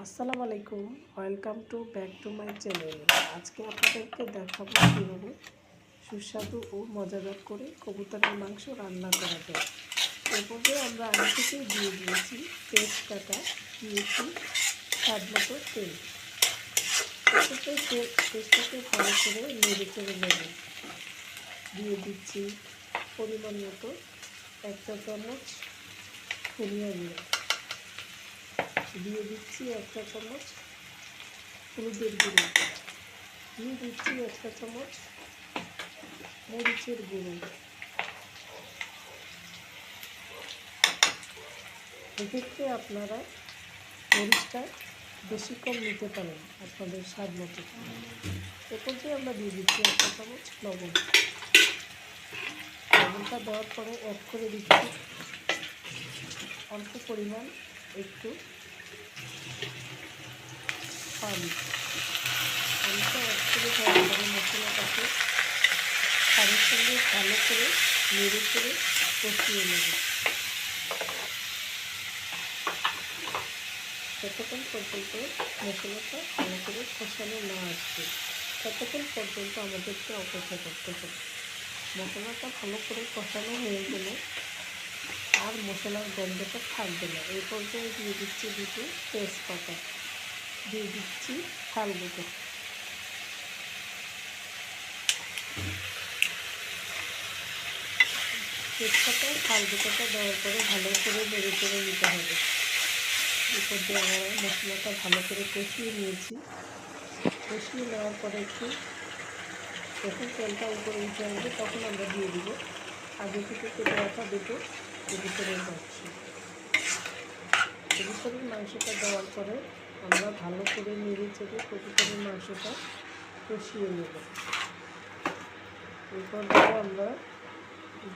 আসসালামু আলাইকুম, welcome back to my channel. আজকে আপনাদেরকে দেখাবো কীভাবে সুস্বাদু ও মজাদার করে কবুতরের মাংস রান্না করা যায়। এরপরে আমরা আগে থেকেই দিয়ে দিয়েছি তেজপাতা, দিয়েছি স্বাদ মতো তেল। তেজটাকে ভালো করে নেড়ে চেড়ে নেব। দিয়ে দিচ্ছি পরিমাণ মতো 1 চা চামচ ধনিয়া গুঁড়ো, দিয়ে দিচ্ছি 1 চা চামচ হলুদের গুঁড়ো, দিয়ে দিচ্ছি 1 চা চামচ মরিচের গুঁড়ো। এক্ষেত্রে আপনারা মরিচটা বেশি কম নিতে পারেন আপনাদের স্বাদ মতো। এরপরে আমরা দিয়ে দিচ্ছি 1 চা চামচ লবণ। লবণটা দেওয়ার পরে অ্যাড করে দিচ্ছি অল্প পরিমাণ একটু পানি। পানিটা অ্যাড করে দেওয়ার পরে মশলাটাকে পানির সঙ্গে ভালো করে নেড়ে করে কষিয়ে নেব যতক্ষণ পর্যন্ত মশলাটা ভালো করে কষানো না আসবে, ততক্ষণ পর্যন্ত আমাদেরকে অপেক্ষা করতে হবে। মশলাটা ভালো করে কষানো হয়ে গেলে আর মশলার গন্ধটা থাকবে না। এই পর্যায়ে দিয়ে দিচ্ছি দুটো তেজপাতা, দিয়ে দিচ্ছি থালগুঁড়ো, তেজপাতা থালগুঁড়োটা দেওয়ার পরে ভালো করে নেড়ে চেড়ে নিতে হবে। এই পর্যায়ে আমরা মশলাটা ভালো করে কষিয়ে নিয়েছি। কষিয়ে নেওয়ার পরে যখন তেলটা উপরে উঠে আসবে তখন আমরা দিয়ে দিব আগে থেকে কেটে রাখা দুটো কবুতরের মাংস। কবুতরের মাংসটা দেওয়ার পরে আমরা ভালো করে নেড়ে চেড়ে কবুতরের মাংসটা কষিয়ে নেব। এরপর আমরা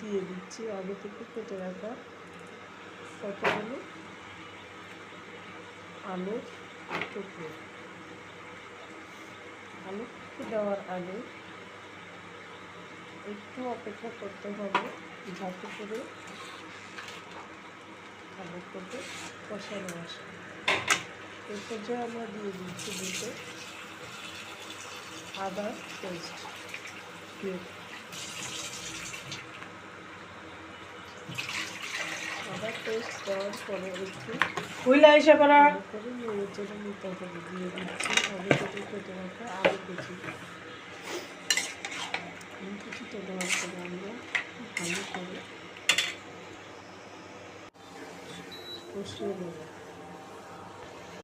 দিয়ে দিচ্ছি আগে থেকে কেটে রাখা কতগুলো আলুর টুকরো। আলু দেওয়ার আগে একটু অপেক্ষা করতে হবে যাতে করে ভালো করে কষানো আসে। এই পর্যায়ে আমরা দিয়ে দিচ্ছি দুটো আদা পেস্ট। আদা পেস্ট দেওয়ার পরে একটু করে নেড়ে চেড়ে নিতে হবে। দিয়ে দিচ্ছি আগে থেকে কেটে রাখা আলু কুচিটা দেওয়ার পরে আমরা ভালো করে কষিয়ে নেব।